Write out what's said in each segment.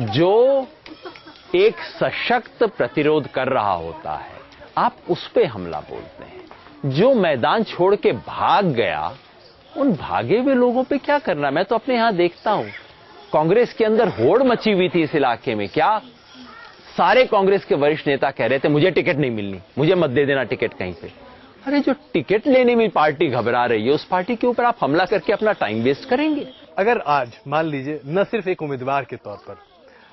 जो एक सशक्त प्रतिरोध कर रहा होता है, आप उस पे हमला बोलते हैं। जो मैदान छोड़ के भाग गया, उन भागे हुए लोगों पे क्या करना। मैं तो अपने यहां देखता हूं, कांग्रेस के अंदर होड़ मची हुई थी इस इलाके में। क्या सारे कांग्रेस के वरिष्ठ नेता कह रहे थे मुझे टिकट नहीं मिलनी, मुझे मत दे देना टिकट कहीं से। अरे जो टिकट लेने में पार्टी घबरा रही है, उस पार्टी के ऊपर आप हमला करके अपना टाइम वेस्ट करेंगे। अगर आज मान लीजिए न सिर्फ एक उम्मीदवार के तौर पर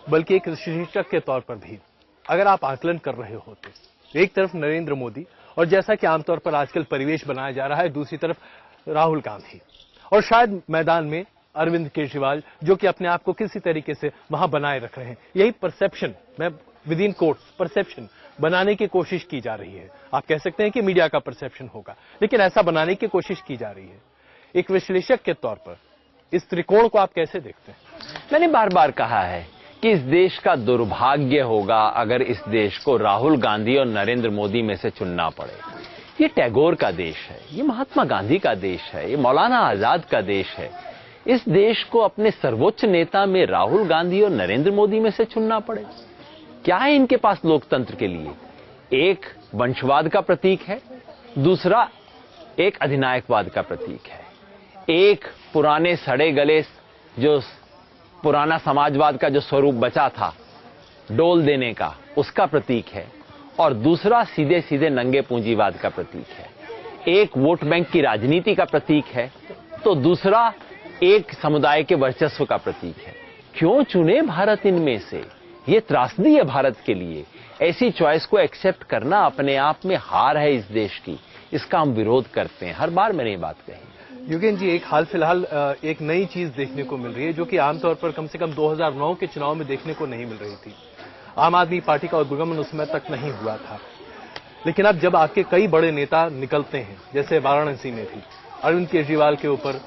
बल्कि एक शीर्षक के तौर पर भी अगर आप आकलन कर रहे होते, एक तरफ नरेंद्र मोदी और जैसा कि आमतौर पर आजकल परिवेश बनाया जा रहा है, दूसरी तरफ राहुल गांधी और शायद मैदान में अरविंद केजरीवाल, जो कि अपने आप को किसी तरीके से वहां बनाए रख रहे हैं। यही परसेप्शन, मैं विद इन कोट परसेप्शन बनाने की कोशिश की जा रही है। आप कह सकते हैं कि मीडिया का परसेप्शन होगा, लेकिन ऐसा बनाने की कोशिश की जा रही है। एक विश्लेषक के तौर पर इस त्रिकोण को आप कैसे देखते हैं? मैंने बार बार कहा है कि इस देश का दुर्भाग्य होगा अगर इस देश को राहुल गांधी और नरेंद्र मोदी में से चुनना पड़े। ये टैगोर का देश है, ये महात्मा गांधी का देश है, ये मौलाना आजाद का देश है। इस देश को अपने सर्वोच्च नेता में राहुल गांधी और नरेंद्र मोदी में से चुनना पड़े। क्या है इनके पास लोकतंत्र के लिए? एक वंशवाद का प्रतीक है, दूसरा एक अधिनायकवाद का प्रतीक है। एक पुराने सड़े गले, जो पुराना समाजवाद का जो स्वरूप बचा था डोल देने का, उसका प्रतीक है, और दूसरा सीधे सीधे नंगे पूंजीवाद का प्रतीक है। एक वोट बैंक की राजनीति का प्रतीक है, तो दूसरा एक समुदाय के वर्चस्व का प्रतीक है। क्यों चुने भारत इनमें से? ये त्रासदी है भारत के लिए। ऐसी चॉइस को एक्सेप्ट करना अपने आप में हार है इस देश की। इसका हम विरोध करते हैं। हर बार मैंने ये बात कही। युगेन जी, एक हाल फिलहाल एक नई चीज देखने को मिल रही है, जो कि आमतौर पर कम से कम 2009 के चुनाव में देखने को नहीं मिल रही थी। आम आदमी पार्टी का उद्गमन उस समय तक नहीं हुआ था, लेकिन अब जब आपके कई बड़े नेता निकलते हैं, जैसे वाराणसी में भी अरविंद केजरीवाल के ऊपर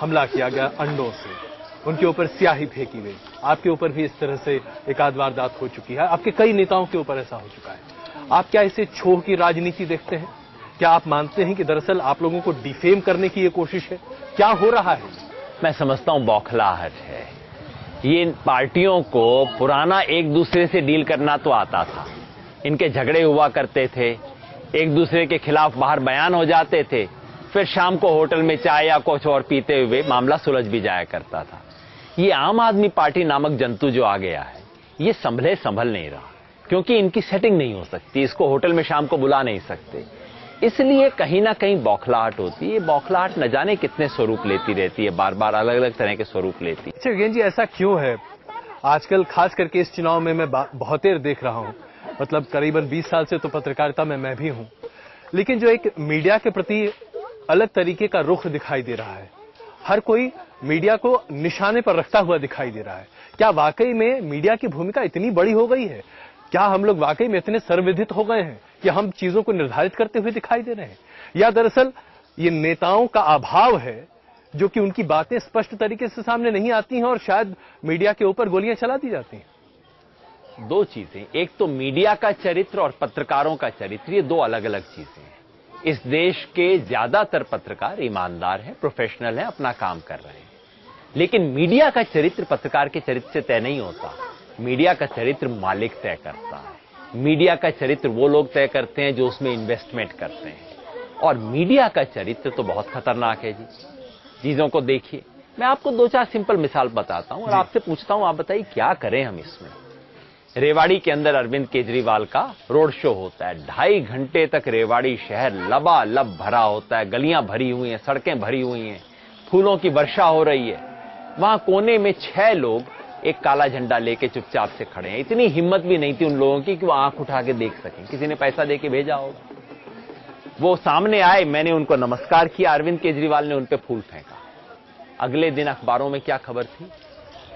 हमला किया गया अंडों से, उनके ऊपर स्याही फेंकी गई, आपके ऊपर भी इस तरह से एक आध वारदात हो चुकी है, आपके कई नेताओं के ऊपर ऐसा हो चुका है। आप क्या इसे छोह की राजनीति देखते हैं? क्या आप मानते हैं कि दरअसल आप लोगों को डिफेम करने की ये कोशिश है? क्या हो रहा है? मैं समझता हूं बौखलाहट है। ये पार्टियों को पुराना एक दूसरे से डील करना तो आता था। इनके झगड़े हुआ करते थे, एक दूसरे के खिलाफ बाहर बयान हो जाते थे, फिर शाम को होटल में चाय या कुछ और पीते हुए मामला सुलझ भी जाया करता था। ये आम आदमी पार्टी नामक जंतु जो आ गया है, ये संभल नहीं रहा, क्योंकि इनकी सेटिंग नहीं हो सकती। इसको होटल में शाम को बुला नहीं सकते, इसलिए कहीं ना कहीं बौखलाहट होती है। बौखलाहट न जाने कितने स्वरूप लेती रहती है, बार बार अलग अलग तरह के स्वरूप लेती है। अच्छा युगेन जी, ऐसा क्यों है? आजकल खास करके इस चुनाव में मैं बहुत देर देख रहा हूं, मतलब करीबन 20 साल से तो पत्रकारिता में मैं भी हूं, लेकिन जो एक मीडिया के प्रति अलग तरीके का रुख दिखाई दे रहा है। हर कोई मीडिया को निशाने पर रखता हुआ दिखाई दे रहा है। क्या वाकई में मीडिया की भूमिका इतनी बड़ी हो गई है? क्या हम लोग वाकई में इतने सर्वविदित हो गए हैं कि हम चीजों को निर्धारित करते हुए दिखाई दे रहे हैं? या दरअसल ये नेताओं का अभाव है, जो कि उनकी बातें स्पष्ट तरीके से सामने नहीं आती हैं और शायद मीडिया के ऊपर गोलियां चला दी जाती हैं? दो चीजें, एक तो मीडिया का चरित्र और पत्रकारों का चरित्र, ये दो अलग अलग चीजें हैं। इस देश के ज्यादातर पत्रकार ईमानदार हैं, प्रोफेशनल हैं, अपना काम कर रहे हैं। लेकिन मीडिया का चरित्र पत्रकार के चरित्र से तय नहीं होता। मीडिया का चरित्र मालिक तय करता है। मीडिया का चरित्र वो लोग तय करते हैं जो उसमें इन्वेस्टमेंट करते हैं। और मीडिया का चरित्र तो बहुत खतरनाक है जी। चीजों को देखिए, मैं आपको दो चार सिंपल मिसाल बताता हूं और आपसे पूछता हूं, आप बताइए क्या करें हम इसमें। रेवाड़ी के अंदर अरविंद केजरीवाल का रोड शो होता है। 2.5 घंटे तक रेवाड़ी शहर लबालब भरा होता है। गलियां भरी हुई हैं, सड़कें भरी हुई हैं, फूलों की वर्षा हो रही है। वहां कोने में 6 लोग एक काला झंडा लेके चुपचाप से खड़े हैं। इतनी हिम्मत भी नहीं थी उन लोगों की कि वो आंख उठा के देख सकें। किसी ने पैसा देके भेजा होगा। वो सामने आए, मैंने उनको नमस्कार किया, अरविंद केजरीवाल ने उन पे फूल फेंका। अगले दिन अखबारों में क्या खबर थी?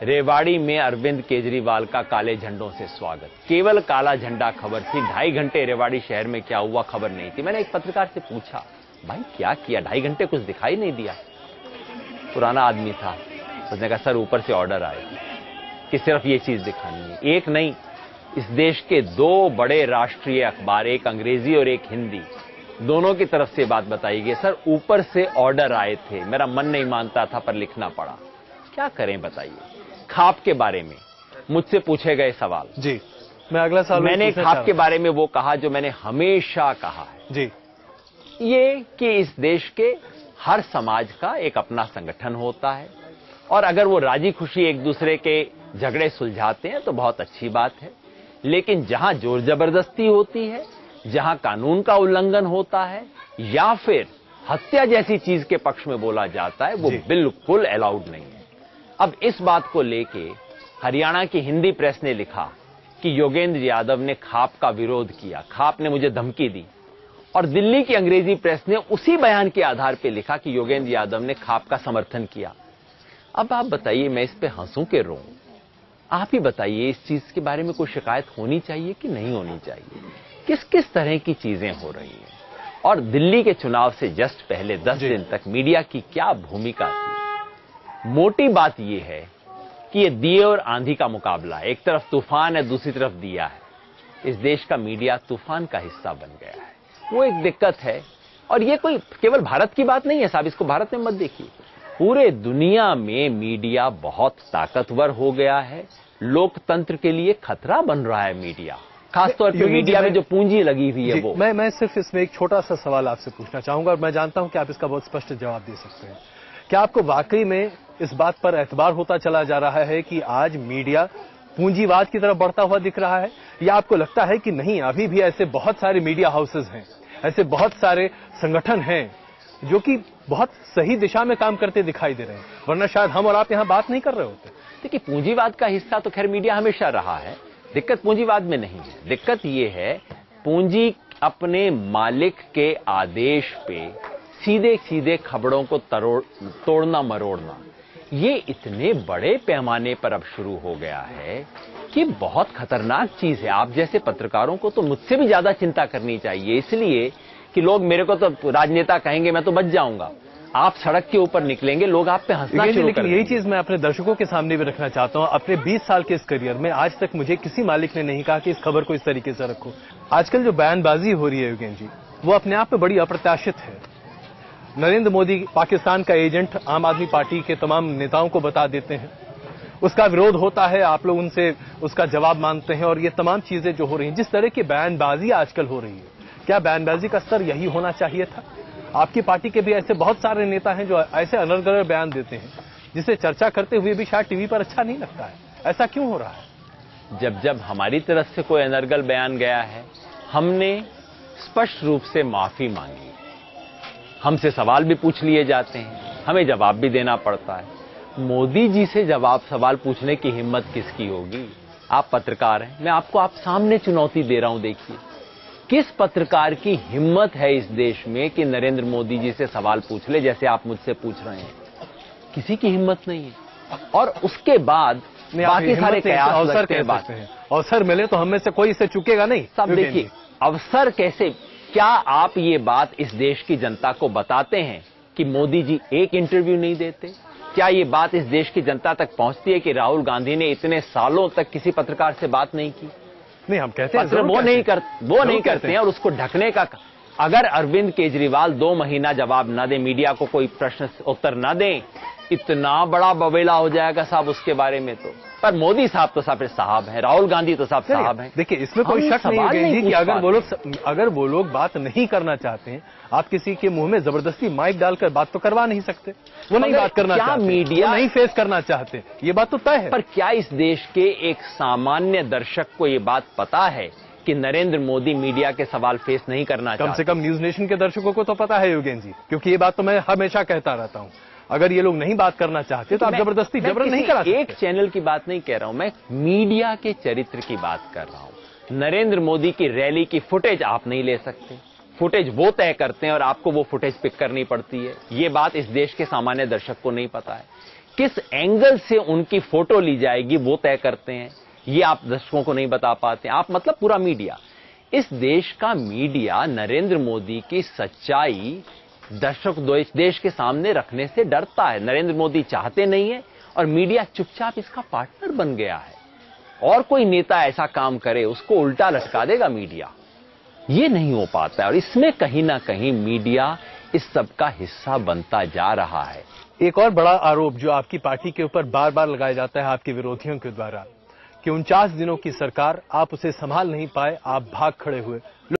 रेवाड़ी में अरविंद केजरीवाल का काले झंडों से स्वागत। केवल काला झंडा खबर थी। 2.5 घंटे रेवाड़ी शहर में क्या हुआ खबर नहीं थी। मैंने एक पत्रकार से पूछा, भाई क्या किया? 2.5 घंटे कुछ दिखाई नहीं दिया। पुराना आदमी था, उसने कहा सर ऊपर से ऑर्डर आए कि सिर्फ ये चीज दिखानी है। एक नहीं, इस देश के 2 बड़े राष्ट्रीय अखबार, एक अंग्रेजी और एक हिंदी, दोनों की तरफ से बात बताई गई, सर ऊपर से ऑर्डर आए थे, मेरा मन नहीं मानता था पर लिखना पड़ा। क्या करें बताइए। खाप के बारे में मुझसे पूछे गए सवाल। जी, मैं अगला सवाल मैंने खाप के बारे में वो कहा जो मैंने हमेशा कहा है जी, ये कि इस देश के हर समाज का एक अपना संगठन होता है और अगर वो राजी खुशी एक दूसरे के झगड़े सुलझाते हैं तो बहुत अच्छी बात है, लेकिन जहां जोर जबरदस्ती होती है, जहां कानून का उल्लंघन होता है या फिर हत्या जैसी चीज के पक्ष में बोला जाता है वो बिल्कुल अलाउड नहीं है। अब इस बात को लेके हरियाणा की हिंदी प्रेस ने लिखा कि योगेंद्र यादव ने खाप का विरोध किया, खाप ने मुझे धमकी दी, और दिल्ली की अंग्रेजी प्रेस ने उसी बयान के आधार पर लिखा कि योगेंद्र यादव ने खाप का समर्थन किया। अब आप बताइए मैं इस पे हंसूं के रोऊं? आप ही बताइए, इस चीज के बारे में कोई शिकायत होनी चाहिए कि नहीं होनी चाहिए? किस किस तरह की चीजें हो रही हैं? और दिल्ली के चुनाव से जस्ट पहले 10 दिन तक मीडिया की क्या भूमिका थी? मोटी बात यह है कि ये दिए और आंधी का मुकाबला है, एक तरफ तूफान है, दूसरी तरफ दिया है। इस देश का मीडिया तूफान का हिस्सा बन गया है, वो एक दिक्कत है। और ये कोई केवल भारत की बात नहीं है साहब, इसको भारत में मत देखिए, पूरे दुनिया में मीडिया बहुत ताकतवर हो गया है, लोकतंत्र के लिए खतरा बन रहा है मीडिया, खासतौर पर मीडिया में जो पूंजी लगी हुई है वो। मैं सिर्फ इसमें एक छोटा सा सवाल आपसे पूछना चाहूंगा और मैं जानता हूं कि आप इसका बहुत स्पष्ट जवाब दे सकते हैं। क्या आपको वाकई में इस बात पर एतबार होता चला जा रहा है कि आज मीडिया पूंजीवाद की तरफ बढ़ता हुआ दिख रहा है, या आपको लगता है कि नहीं, अभी भी ऐसे बहुत सारे मीडिया हाउसेज हैं, ऐसे बहुत सारे संगठन हैं जो कि बहुत सही दिशा में काम करते दिखाई दे रहे हैं, वरना शायद हम और आप यहां बात नहीं कर रहे होते? देखिए, पूंजीवाद का हिस्सा तो खैर मीडिया हमेशा रहा है, दिक्कत पूंजीवाद में नहीं है। दिक्कत ये है पूंजी अपने मालिक के आदेश पे सीधे सीधे खबरों को तोड़ना मरोड़ना, ये इतने बड़े पैमाने पर अब शुरू हो गया है कि बहुत खतरनाक चीज है। आप जैसे पत्रकारों को तो मुझसे भी ज्यादा चिंता करनी चाहिए, इसलिए कि लोग मेरे को तो राजनेता कहेंगे, मैं तो बच जाऊंगा। आप सड़क के ऊपर निकलेंगे, लोग आप पे हंसना शुरू कर देंगे। लेकिन यही चीज मैं अपने दर्शकों के सामने भी रखना चाहता हूं। अपने 20 साल के इस करियर में आज तक मुझे किसी मालिक ने नहीं कहा कि इस खबर को इस तरीके से रखो। आजकल जो बयानबाजी हो रही है योगेंद्र जी, वो अपने आप में बड़ी अप्रत्याशित है। नरेंद्र मोदी पाकिस्तान का एजेंट आम आदमी पार्टी के तमाम नेताओं को बता देते हैं, उसका विरोध होता है, आप लोग उनसे उसका जवाब मांगते हैं, और ये तमाम चीजें जो हो रही हैं, जिस तरह की बयानबाजी आजकल हो रही है, क्या बयानबाजी का स्तर यही होना चाहिए था? आपकी पार्टी के भी ऐसे बहुत सारे नेता हैं जो ऐसे अनर्गल बयान देते हैं जिसे चर्चा करते हुए भी शायद टीवी पर अच्छा नहीं लगता है। ऐसा क्यों हो रहा है? जब जब हमारी तरफ से कोई अनर्गल बयान गया है, हमने स्पष्ट रूप से माफी मांगी, हमसे सवाल भी पूछ लिए जाते हैं, हमें जवाब भी देना पड़ता है। मोदी जी से सवाल पूछने की हिम्मत किसकी होगी? आप पत्रकार हैं, मैं आपको आप सामने चुनौती दे रहा हूं। देखिए, किस पत्रकार की हिम्मत है इस देश में कि नरेंद्र मोदी जी से सवाल पूछ ले जैसे आप मुझसे पूछ रहे हैं? किसी की हिम्मत नहीं है। और उसके बाद बाकी सारे कयास लगते हैं। अवसर मिले तो हम में से कोई इसे चुकेगा नहीं। सब देखिए, अवसर कैसे, क्या आप ये बात इस देश की जनता को बताते हैं कि मोदी जी एक इंटरव्यू नहीं देते? क्या ये बात इस देश की जनता तक पहुंचती है कि राहुल गांधी ने इतने सालों तक किसी पत्रकार से बात नहीं की? नहीं, हम कहते हैं वो नहीं करते हैं, और उसको ढकने का। अगर अरविंद केजरीवाल 2 महीना जवाब न दे, मीडिया को कोई प्रश्न उत्तर न दें, इतना बड़ा बवेला हो जाएगा साहब उसके बारे में। तो पर मोदी साहब तो साहब हैं, राहुल गांधी तो साहब हैं। देखिए, इसमें कोई शक नहीं है कि अगर वो लोग बात नहीं करना चाहते हैं, आप किसी के मुंह में जबरदस्ती माइक डालकर बात तो करवा नहीं सकते। वो नहीं बात करना चाहते, मीडिया नहीं फेस करना चाहते, ये बात तो तय है। पर क्या इस देश के एक सामान्य दर्शक को ये बात पता है कि नरेंद्र मोदी मीडिया के सवाल फेस नहीं करना चाहते? कम से कम न्यूज नेशन के दर्शकों को तो पता है योगेंद्र जी, क्योंकि ये बात तो मैं हमेशा कहता रहता हूं। अगर ये लोग नहीं बात करना चाहते तो आप जबरदस्ती जबरन नहीं करा सकते। एक चैनल की बात नहीं कह रहा हूं, मैं मीडिया के चरित्र की बात कर रहा हूं। नरेंद्र मोदी की रैली की फुटेज आप नहीं ले सकते, फुटेज वो तय करते हैं और आपको वो फुटेज पिक करनी पड़ती है। ये बात इस देश के सामान्य दर्शक को नहीं पता है। किस एंगल से उनकी फोटो ली जाएगी वो तय करते हैं, ये आप दर्शकों को नहीं बता पाते। आप मतलब पूरा मीडिया, इस देश का मीडिया नरेंद्र मोदी की सच्चाई दर्शक देश के सामने रखने से डरता है। नरेंद्र मोदी चाहते नहीं है और मीडिया चुपचाप इसका पार्टनर बन गया है। और कोई नेता ऐसा काम करे उसको उल्टा लटका देगा मीडिया, ये नहीं हो पाता है। और इसमें कहीं ना कहीं मीडिया इस सब का हिस्सा बनता जा रहा है। एक और बड़ा आरोप जो आपकी पार्टी के ऊपर बार बार लगाया जाता है आपके विरोधियों के द्वारा कि 49 दिनों की सरकार, आप उसे संभाल नहीं पाए, आप भाग खड़े हुए।